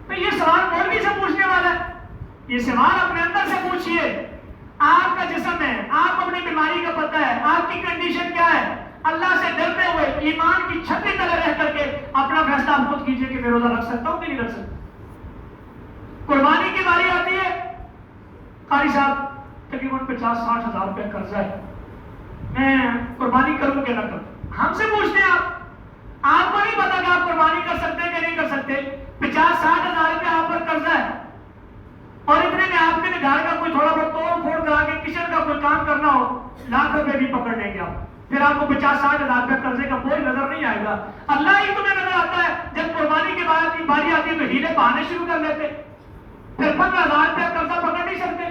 تو یہ سوال مولوی سے پوچھنے والا ہے، یہ سوال اپنے اندر سے پوچھئے۔ آپ کا جسم ہے، آپ اپنی بیماری کا پتہ ہے، آپ کی کنڈیشن کیا ہے، اللہ سے ڈرتے ہوئے ایمان کی چھتری تلے رہ کر کے اپنا فیصلہ آپ خود کیجئے کہ میں روزہ رکھ سکتا ہوں کہ نہیں رکھ سکتا۔ قربانی کی باری آتی ہے، قاری صاحب تقریباً 50-60 ہزار روپے قرضہ ہے، میں قربانی کروں کہ نہ کروں؟ ہم سے پوچھتے ہیں آپ کو نہیں پتا کہ آپ قربانی کر سکتے ہیں کہ نہیں کر سکتے؟ 50-60 ہزار روپے آپ پر قرضہ ہے، اور اتنے میں آپ کے گھر کا کوئی تھوڑا بہت توڑ پھوڑ کرا کے کچن کا کوئی کام کرنا ہو، لاکھ روپے بھی پکڑ لیں گے آپ، پھر آپ کو 50-60 ہزار روپے قرضے کا کوئی نظر نہیں آئے گا۔ اللہ ہی تمہیں نظر آتا ہے۔ جب قربانی کی باری آتی ہے تو ہیلے بہانے شروع کر لیتے، پھر 15,000 روپے قرضہ پکڑ نہیں سکتے،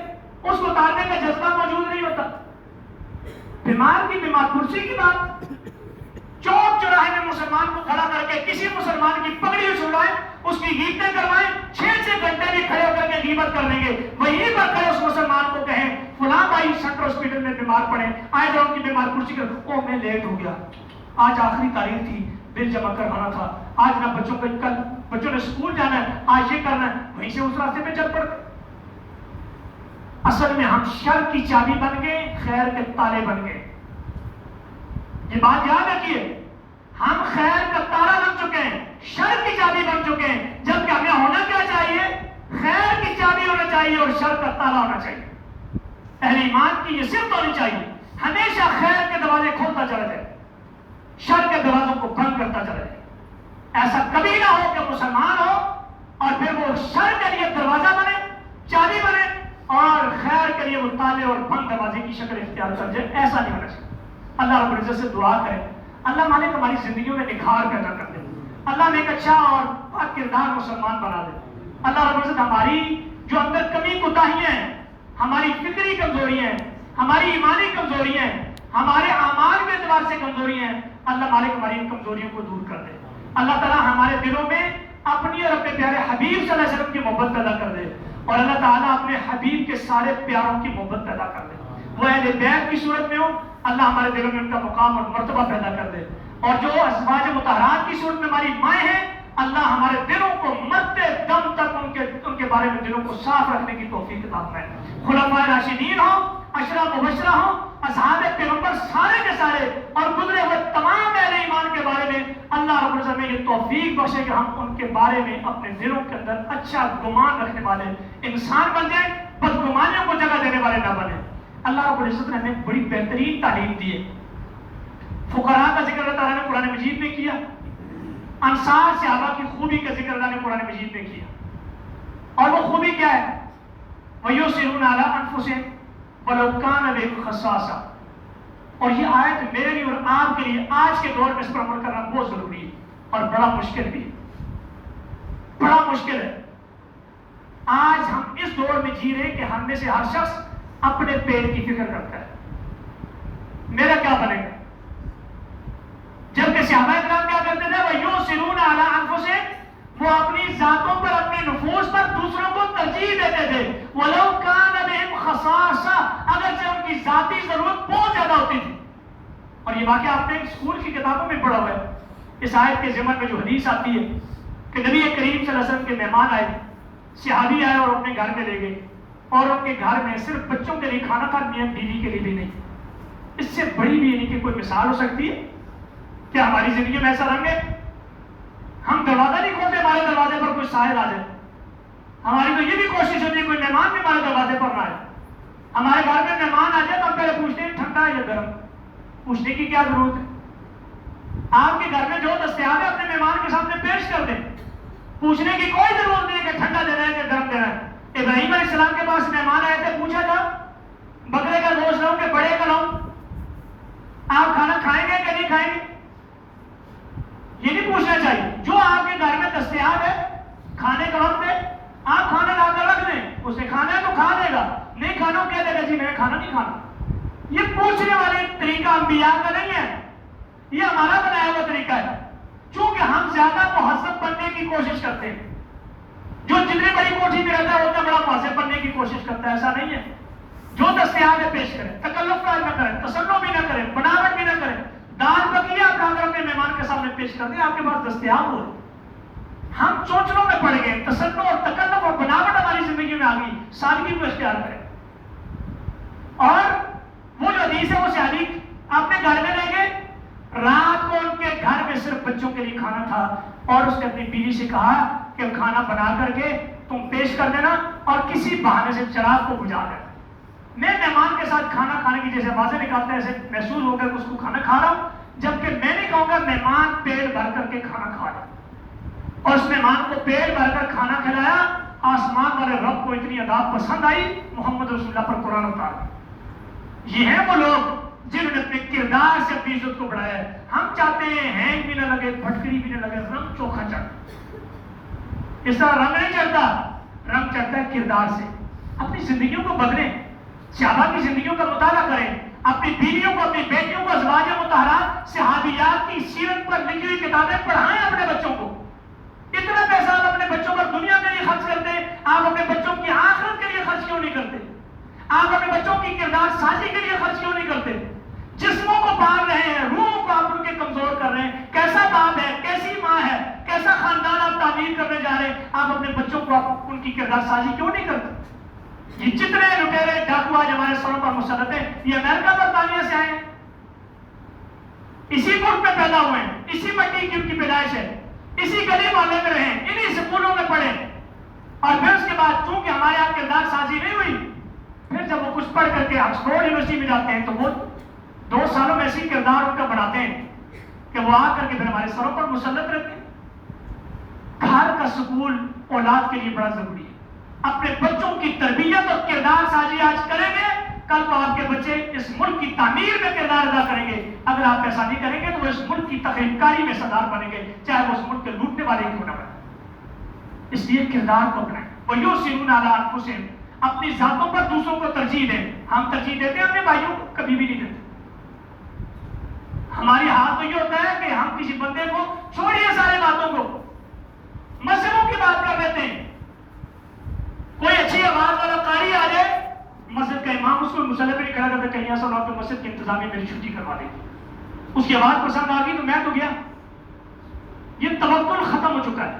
اس کو اتارنے کا جذبہ موجود نہیں ہوتا۔ بیمار کی بیمار کرسی کی بات، چوک چوراہے میں مسلمان کو کھڑا کر کے کسی مسلمان کی پگڑی چھڑائیں، اس کی غیبتیں کروائیں، 6 گھنٹے بھی کھڑے ہو کر کے غیبت کر لیں گے، وہیں پر کھڑے اس مسلمان کو کہیں فلاں بھائی سینٹرل ہاسپٹل میں بیمار پڑے، آئے جاؤ ان کی بیمار کرسی کر، او میں لیٹ ہو گیا، آج آخری تاریخ تھی، بل جمع کروانا تھا، آج نہ بچوں کو، کل بچوں نے اسکول جانا ہے، آج یہ کرنا ہے، وہیں سے اس راستے میں چل پڑ۔ اصل میں ہم شر کی چابی بن گئے، خیر کے تالے بن گئے۔ یہ بات یاد رکھیے، ہم خیر کا تالا بن چکے ہیں، شر کی چابی بن چکے ہیں، جبکہ ہمیں ہونا کیا چاہیے؟ خیر کی چابی ہونا چاہیے اور شر کا تالا ہونا چاہیے۔ اہل ایمان کی یہ صفت ہونی چاہیے، ہمیشہ خیر کے دروازے کھولتا چلا جائے، شر کے دروازوں کو بند کرتا چلا جائے۔ ایسا کبھی نہ ہو کہ مسلمان ہو اور پھر وہ شر کے لیے دروازہ بنے، چابی بنے، اور خیر کے لیے وہ تالے اور بند دروازے کی شکل اختیار کر جائے۔ ایسا نہیں ہونا چاہیے۔ اللہ رب العزت سے دعا کریں، اللہ مالک ہماری زندگیوں میں نکھار پیدا کر دے، اللہ ہمیں ایک اچھا اور پاک کردار مسلمان بنا دے۔ اللہ رب العزت ہماری جو اندر کمی کوتاہیاں ہیں، ہماری فکری کمزوریاں ہیں، ہماری ایمانی کمزوریاں ہیں، ہمارے اعمال کے اعتبار سے کمزوریاں ہیں، اللہ مالک ہماری ان کمزوریوں کو دور کر دے۔ اللہ تعالیٰ ہمارے دلوں میں اپنی اور اپنے پیارے حبیب صلی اللہ علیہ وسلم کی محبت پیدا کر دے، اور اللہ تعالیٰ اپنے حبیب کے سارے پیاروں کی محبت پیدا کر دے۔ وہ اہل بیت کی صورت میں ہو، اللہ ہمارے دلوں میں ان کا مقام اور مرتبہ پیدا کر دے، اور جو ازواج مطہرات کی صورت میں ہماری مائیں ہیں، اللہ ہمارے دلوں کو مرتے دم تک ان کے بارے میں دلوں کو صاف رکھنے کی توفیق عطا فرمائے۔ خلفائے راشدین ہوں، عشرہ مبشرہ ہوں، اصحاب پیغمبر سارے کے سارے اور گزرے ہوئے تمام اہل ایمان کے بارے میں اللہ رب العزت نے یہ توفیق بخشے کہ ہم ان کے بارے میں اپنے دلوں کے اندر اچھا گمان رکھنے والے انسان بن جائیں، بدگمانیوں کو جگہ دینے والے نہ بنے۔ اللہ رب العزت نے ہمیں بڑی بہترین تعلیم دی ہے۔ فقراء کا ذکر اللہ تعالیٰ نے قرآن مجید میں کیا، انصار صحابہ کی خوبی کا ذکر اللہ نے قرآن مجید میں کیا، اور وہ خوبی کیا ہے؟ وَيُؤْثِرُونَ عَلَىٰ أَنفُسِهِمْ وَلَوْ كَانَ بِهِمْ خَصَاصَةٌ۔ اور یہ آیت میرے لیے اور آپ کے لیے آج کے دور میں اس پر عمل کرنا بہت ضروری ہے اور بڑا مشکل بھی ہے، بڑا مشکل ہے۔ آج ہم اس دور میں جی رہے ہیں کہ ہم میں سے ہر شخص اپنے پیٹ کی فکر کرتا ہے، میرا کیا بنے گا، جبکہ صحابہ کرام کیا کرتے تھے؟ وَيُؤْثِرُونَ عَلَىٰ أَنفُسِهِمْ، وہ اپنی ذاتوں پر اپنے نفوس پر دوسروں کو ترجیح دیتے تھے۔ وَلَوْ كَانَ بِهِمْ خَصَاصَةٌ، اگرچہ ان کی ذاتی ضرورت بہت زیادہ ہوتی تھی۔ اور یہ واقعہ آپ نے اسکول کی کتابوں میں پڑھا ہوا ہے۔ اس آیت کے ضمن میں جو حدیث آتی ہے کہ نبی کریم صلی اللہ علیہ وسلم کے مہمان آئے، صحابی آئے اور اپنے گھر میں لے گئے، اور ان کے گھر میں صرف بچوں کے لیے کھانا تھا، میاں بیوی کے لیے بھی نہیں۔ اس سے بڑی بھی نہیں کہ کوئی مثال ہو سکتی ہے؟ کیا ہماری زندگی میں ایسا رنگ ہے؟ ہم دروازہ نہیں کھولتے ہمارے دروازے پر کوئی سائل آ جائے۔ ہماری تو یہ بھی کوشش ہوتی ہے کوئی مہمان بھی ہمارے دروازے پر نہ آئے۔ ہمارے گھر میں مہمان آ جائے تو ہم پہلے پوچھتے ہیں ٹھنڈا ہے یا گرم۔ پوچھنے کی کیا ضرورت ہے؟ آپ کے گھر میں جو دستیاب ہے اپنے مہمان کے سامنے پیش کر دیں، پوچھنے کی کوئی ضرورت نہیں ہے کہ ٹھنڈا دینا ہے کہ گرم دینا ہے۔ ابراہیم علیہ السلام کے پاس مہمان آئے تھے، پوچھا تھا بکرے کا گوشت لاؤں کہ بڑے کا لاؤں؟ آپ کھانا کھائیں گے کہ نہیں کھائیں گے؟ یہ نہیں پوچھنا چاہیے۔ جو آپ کے گھر میں دستیاب ہے، کھانے کا وقت ہے، آپ کھانا لا کر رکھ دیں، اسے کھانا ہے تو کھا لے گا، نہیں کھانا کہہ دے گا جی میں کھانا نہیں کھانا۔ یہ پوچھنے والے طریقہ انبیاء کا نہیں ہے، یہ ہمارا بنایا ہوا طریقہ ہے۔ چونکہ ہم زیادہ مہذب بننے کی کوشش کرتے ہیں، جو جتنی بڑی کوٹھی میں رہتا ہے اتنا بڑا مہذب بننے کی کوشش کرتا ہے، ایسا نہیں ہے۔ جو دستیاب ہے پیش کریں، تکلف نہ کریں، تصنع بھی نہ کریں، بناوٹ بھی نہ کریں۔ دال پکی آپ لا کر اپنے مہمان کے سامنے پیش کر دیں، آپ کے پاس دستیاب ہو۔ ہم چونچلوں میں پڑ گئے، تصنع اور تکلف اور بناوٹ ہماری زندگی میں آ گئی، سادگی کو اختیار کریں۔ اور وہ جو حدیث ہے وہ صحابی اپنے گھر میں لے گئے، رات کو ان کے گھر میں صرف بچوں کے لیے کھانا تھا، اور اس نے اپنی بیوی سے کہا کہ کھانا بنا کر کے تم پیش کر دینا اور کسی بہانے سے چراغ کو بجھا دینا۔ میں مہمان کے ساتھ کھانا کھانے کی جیسے آوازیں نکالتے ہیں ایسے محسوس ہو کر اس کو کھانا کھا رہا ہوں، جبکہ میں نہیں کہوں گا مہمان پیٹ بھر کر کے کھانا کھا رہا، اور اس مہمان کو پیٹ بھر کر کھانا کھلایا۔ آسمان والے رب کو اتنی ادا پسند آئی، محمد رسول اللہ پر قرآن اتارا۔ یہ ہیں وہ لوگ جنہوں نے اپنے کردار سے اپنی عزت کو بڑھایا ہے۔ ہم چاہتے ہیں ہینگ بھی نہ لگے، پھٹکری بھی نہ لگے، رنگ چوکھا چڑھے۔ اس طرح رنگ نہیں چڑھتا، رنگ چڑھتا ہے کردار سے۔ اپنی زندگیوں کو بدلیں، صحابہ کی زندگیوں کا مطالعہ کریں، اپنی بیویوں کو، اپنی بیٹیوں کو ازواج مطہرات صحابیات کی سیرت پر لکھی ہوئی کتابیں پڑھائیں اپنے بچوں کو۔ اتنا پیسہ آپ اپنے بچوں پر دنیا کے لیے خرچ کرتے ہیں، آپ اپنے بچوں کی آخرت کے لیے خرچ کیوں نہیں کرتے؟ آپ اپنے بچوں کی کردار سازی کے لیے خرچ کیوں نہیں کرتے؟ جسموں کو پال رہے ہیں، روحوں کو آپ ان کے کمزور کر رہے ہیں۔ کیسا باپ ہے، کیسی ماں ہے، کیسا خاندان آپ تعمیر کرنے جا رہے ہیں، آپ اپنے بچوں کو آپ ان کی کردار سازی کیوں نہیں کرتے؟ یہ جتنے لٹیرے ڈاکو آج ہمارے سروں پر مسلط ہیں، یہ امریکہ برطانیہ سے آئے ہیں، اسی ملک میں پیدا ہوئے ہیں، اسی مٹی کی ان کی پیدائش ہے، اسی گلی محلے میں رہے، انہی سکولوں میں پڑھے، اور پھر اس کے بعد چونکہ ہمارے یہاں کردار سازی نہیں ہوئی، پھر جب وہ کچھ پڑھ کر کے آکسفورڈ یونیورسٹی میں جاتے ہیں تو وہ 2 سالوں میں ایسی کردار ان کا بڑھاتے ہیں کہ وہ آ کر کے پھر ہمارے سروں پر مسلط رہتے ہیں۔ گھر کا سکول اولاد کے لیے بڑا ضروری ہے۔ اپنے بچوں کی تربیت اور کردار سازی آج کریں گے، کل کو آپ کے بچے اس ملک کی تعمیر میں کردار ادا کریں گے۔ اگر آپ ایسا نہیں کریں گے تو وہ اس ملک کی تخریب کاری میں صدار بنیں گے، چاہے وہ اس ملک کے لوٹنے والے کیوں نہ بنیں۔ اس لیے کردار کو اپنائیں۔ وَيُؤْثِرُونَ عَلَىٰ أَنفُسِهِمْ، اپنی ذاتوں پر دوسروں کو ترجیح دیں۔ ہم ترجیح دیتے ہیں اپنے بھائیوں کو؟ کبھی بھی نہیں دیتے۔ ہماری حال تو یہ ہوتا ہے کہ ہم کسی بندے کو چھوڑیے سارے باتوں کو، مذہبوں کی بات کر لیتے ہیں۔ کوئی اچھی آواز والا قاری آ جائے، مسجد کا امام اس کو مصلی پہ نہیں کھڑا کرتا، کہیں ایسا نہ کہ مسجد کی انتظامیہ میری چھٹی کروا دے گی۔ اس کی آواز پسند آ گئی تو میں تو گیا۔ یہ توکل ختم ہو چکا ہے۔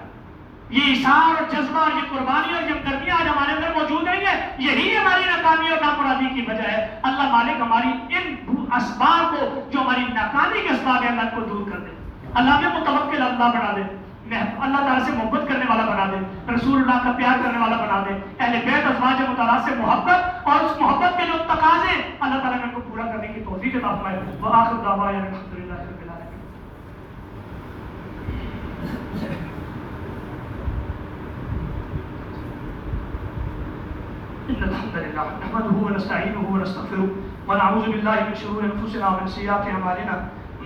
یہ اثار اور جذبہ اور یہ قربانی اور یہ ہمدردیاں آج ہمارے اندر موجود نہیں ہے، یہی ہماری ناکامی اور نامرادی کی وجہ ہے۔ اللہ مالک ہماری ان اسباب کو جو ہماری ناکامی کے اسباب ہیں اللہ کو دور کر دے، اللہ ہمیں متوکل اللہ بنا دے، اللہ تعالیٰ سے محبت کرنے والا بنا دے، رسول اللہ کا پیار کرنے والا بنا دے، اہل بیت ازواج مطہرات سے محبت اور اس محبت کے جو تقاضے اللہ تعالیٰ نے کو پورا کرنے کی توفیق عطا فرمائے۔ وآخر دعوانا الحمدللہ رب العالمین۔ إن الحمد لله نحمده ونستعينه ونستغفره ونعوذ بالله من شرور أنفسنا ومن سيئات أعمالنا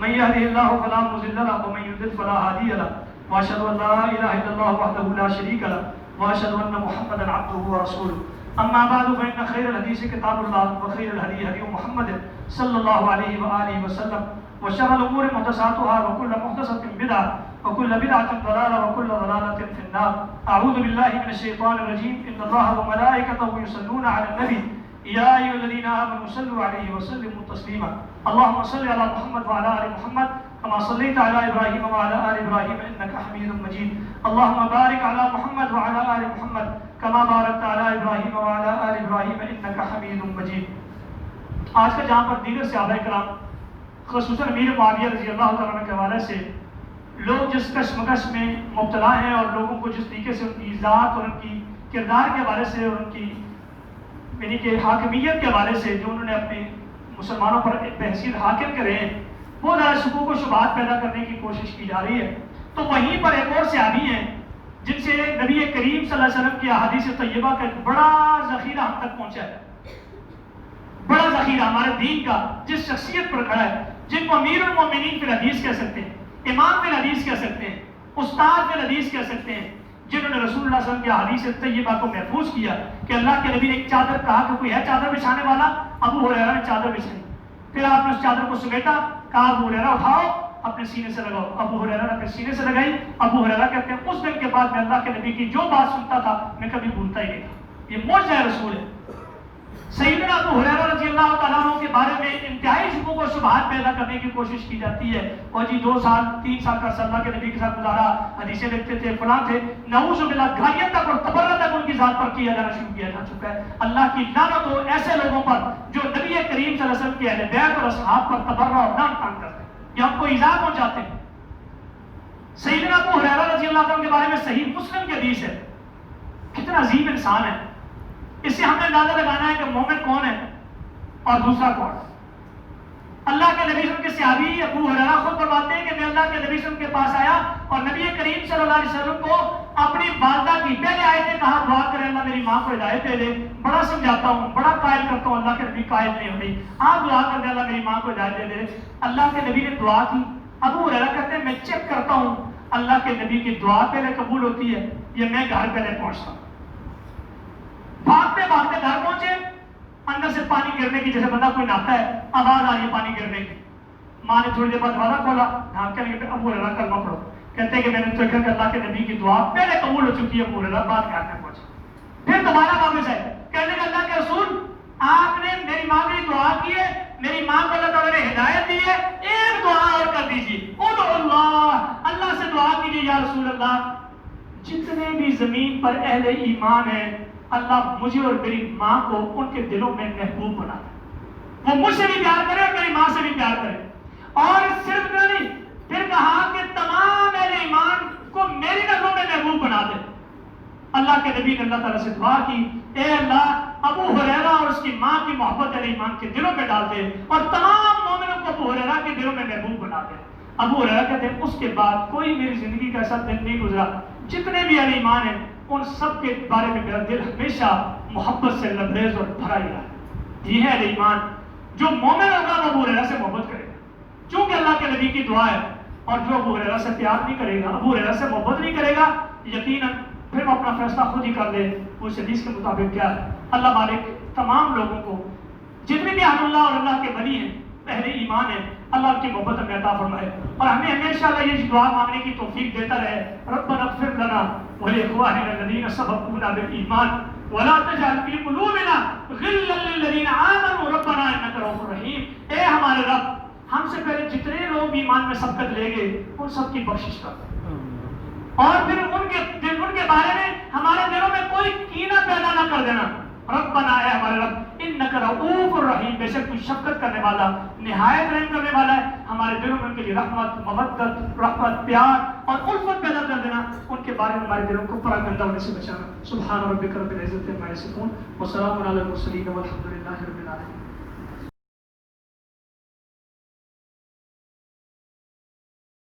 من يهده الله فلا مضل له ومن يضلل فلا هادي له وأشهد أن لا إله إلا الله وحده لا شريك له وأشهد أن محمدا عبده ورسوله أما بعد فإن خير الحديث كتاب الله وخير الهدي هدي محمد صلى الله عليه وآله وسلم وشر الأمور محدثاتها وكل محدثة بدعة وكل بدعة ضلالة وكل ضلالة في النار۔ أعوذ بالله من الشيطان الرجيم إن الله وملائكته يصلون على النبي يا أيها الذين آمنوا صلوا عليه وسلموا تسليما اللهم صل على محمد وعلى آل محمد كما صليت على إبراهيم وعلى آل إبراهيم إنك حميد مجيد اللهم بارك على محمد وعلى آل محمد كما باركت على إبراهيم وعلى آل إبراهيم إنك حميد مجيد۔ آج کا جہاں پر دیگر صحابہ کرام خصوصاً امیر معاویہ رضی اللہ تعالیٰ عنہ کے حوالے سے لوگ جس کشمکش میں مبتلا ہیں اور لوگوں کو جس طریقے سے ان کی ذات اور ان کی کردار کے حوالے سے اور ان کی یعنی کہ حاکمیت کے حوالے سے جو انہوں نے اپنے مسلمانوں پر بحثیت حاکم کرے ہیں بہت زیادہ شکوک و شبہات پیدا کرنے کی کوشش کی جا رہی ہے، تو وہیں پر ایک اور صحابی ہیں جن سے نبی کریم صلی اللہ علیہ وسلم کی احادیث طیبہ کا ایک بڑا ذخیرہ ہم تک پہنچا ہے، بڑا ذخیرہ ہمارے دین کا، جس شخصیت پر کھڑا ہے، جن کو امیر المومنین فی الحدیث کہہ سکتے ہیں، امام فی الحدیث کہہ سکتے ہیں، استاد فی الحدیث کہہ سکتے ہیں، جنہوں نے رسول اللہ صلی اللہ علیہ وسلم کی احادیث طیبہ کو محفوظ کیا کہ اللہ کے نبی نے ایک چادر کہا کہ کوئی ہے چادر بچھانے والا، ابو ہریرہ نے چادر بچھائی، پھر آپ نے اس چادر کو سمیٹا، کہا ابو ہریرہ اٹھاؤ اپنے سینے سے لگاؤ، ابو ہریرہ نے اپنے سینے سے لگائی۔ ابو ہریرہ کہتے ہیں اس دن کے بعد میں اللہ کے نبی کی جو بات سنتا تھا میں کبھی بھولتا ہی نہیں تھا، یہ معجزہ رسول ہے۔ سیدنا ابو ہریرہ رضی اللہ تعالیٰ عنہ کے بارے میں انتہائی شکوک و شبہات پیدا کرنے کی کوشش کی جاتی ہے، اور جی 2 سال 3 سال کا اللہ کے نبی کے ساتھ گزارا، حدیثیں لکھتے تھے، فلاں تھے، نعوذ باللہ گھاریت تک اور تبرہ تک ان کی ذات پر کیا جانا شروع کیا جا چکا ہے۔ اللہ کی لعنت ہو ایسے لوگوں پر جو نبی کریم صلی اللہ علیہ وسلم کے اہل بیت اور اصحاب پر تبرہ اور لعن تان کرتے ہیں یا ان کو ایذا پہنچاتے ہیں۔ سیدنا ابو ہریرہ رضی اللہ عنہ کے بارے میں صحیح مسلم کی حدیث ہے، کتنا عظیم انسان ہے، اس سے ہم نے اندازہ لگانا ہے کہ مومن کون ہے اور دوسرا کون ہے۔ اللہ کے نبی صلی اللہ علیہ وسلم کے صحابی ابو ہریرہ خود فرماتے ہیں کہ میں اللہ کے نبی صلی اللہ علیہ وسلم کے پاس آیا اور نبی کریم صلی اللہ علیہ وسلم کو اپنی والدہ کی پہلے آئے تھے، کہا دعا کرے اللہ میری ماں کو ہدایت دے دے، بڑا سمجھاتا ہوں، بڑا قائل کرتا ہوں، اللہ کے نبی قائل نہیں ہوئی، آپ دعا کر دیں اللہ میری ماں کو ہدایت دے دے۔ اللہ کے نبی نے دعا کی، ابو ہریرہ کہتے ہیں میں چیک کرتا ہوں اللہ کے نبی کی دعا پہلے قبول ہوتی ہے یا میں گھر پہلے پہنچتا ہوں۔ بھاگتے بھاگتے گھر پہنچے، اندر سے پانی گرنے کی، جیسے بندہ کوئی نہاتا ہے آواز آ رہی ہے پانی گرنے کی، ماں نے تھوڑی دیر بعد دروازہ کھولا، کہنے لگے ابو ہریرہ کلمہ پڑھو، کہتے ہیں کہ میں نے تو دیکھا کہ اللہ کے نبی کی دعا پہلے قبول ہو چکی ہے، ابو ہریرہ بعد گھر میں پہنچے، پھر دوبارہ واپس آئے، کہنے لگے اللہ کے رسول آپ نے میری ماں کی دعا کی ہے، میری ماں کو اللہ تعالیٰ نے ہدایت دی ہے، ایک دعا اور کر دیجیے، ادعو اللہ، اللہ سے دعا کیجیے یا رسول اللہ جتنے بھی زمین پر اہل ایمان ہیں اللہ مجھے اور میری ماں کو ان کے دلوں میں محبوب بنا دے، وہ مجھ سے بھی پیار کرے اور میری ماں سے بھی پیار کرے، اور صرف نہیں پھر کہا کہ تمام اہل ایمان کو میری نظروں میں محبوب بنا دے۔ اللہ کے نبی نے اللہ تعالیٰ سے دعا کی اے اللہ ابو ہریرہ اور اس کی ماں کی محبت اہل ایمان کے دلوں میں ڈال دے اور تمام مومنوں کو ابو ہریرہ کے دلوں میں محبوب بنا دے۔ ابو ہریرہ کہتے ہیں اس کے بعد کوئی میری زندگی کا ایسا دن نہیں گزرا، جتنے بھی اہل ایمان ہیں ان سب کے بارے میں میرا دل ہمیشہ محبت سے لبریز اور بھرا ہی رہا۔ یہ ہے اہل ایمان، جو مومن ہوگا وہ ابو ہریرہ سے محبت کرے گا، چونکہ اللہ کے نبی کی دعا ہے، اور جو ابو ہریرہ سے پیار نہیں کرے گا، ابو ہریرہ سے محبت نہیں کرے گا، یقیناً پھر وہ اپنا فیصلہ خود ہی کر لے وہ اس حدیث کے مطابق کیا ہے۔ اللہ مالک تمام لوگوں کو جتنے بھی اہل اللہ اور اللہ کے ولی ہیں اہل ایمان ہیں اللہ کی محبت ہمیں عطا فرمائے اور ہمیں ہمیشہ اللہ یہ دعا مانگنے کی توفیق دیتا رہے، ربنا اغفر لنا ولاخواننا الذين سبقونا بالایمان ولا تجعل في قلوبنا غلا للذين آمنوا ربنا انك رؤوف رحیم۔ اے ہمارے رب ہم سے پہلے جتنے لوگ ایمان میں سبقت لے گئے ان سب کی بخشش کر، اور پھر ان کے کے بارے میں ہمارے دلوں میں کوئی کینہ پیدا نہ کر دینا. ربنا اے ہمارے رب انک رؤوف الرحیم، بے شک تو شفقت کرنے والا نہایت رحم کرنے والا ہے. ہمارے دلوں میں ان کے لیے رحمت، مودت، رحمت، پیار اور الفت پیدا کر دینا. ان کے بارے میں ہمارے دلوں کو پراگندہ ہونے سے بچانا. سبحان ربک رب العزت عما یصفون وسلام علی المرسلین والحمد للہ رب العالمین.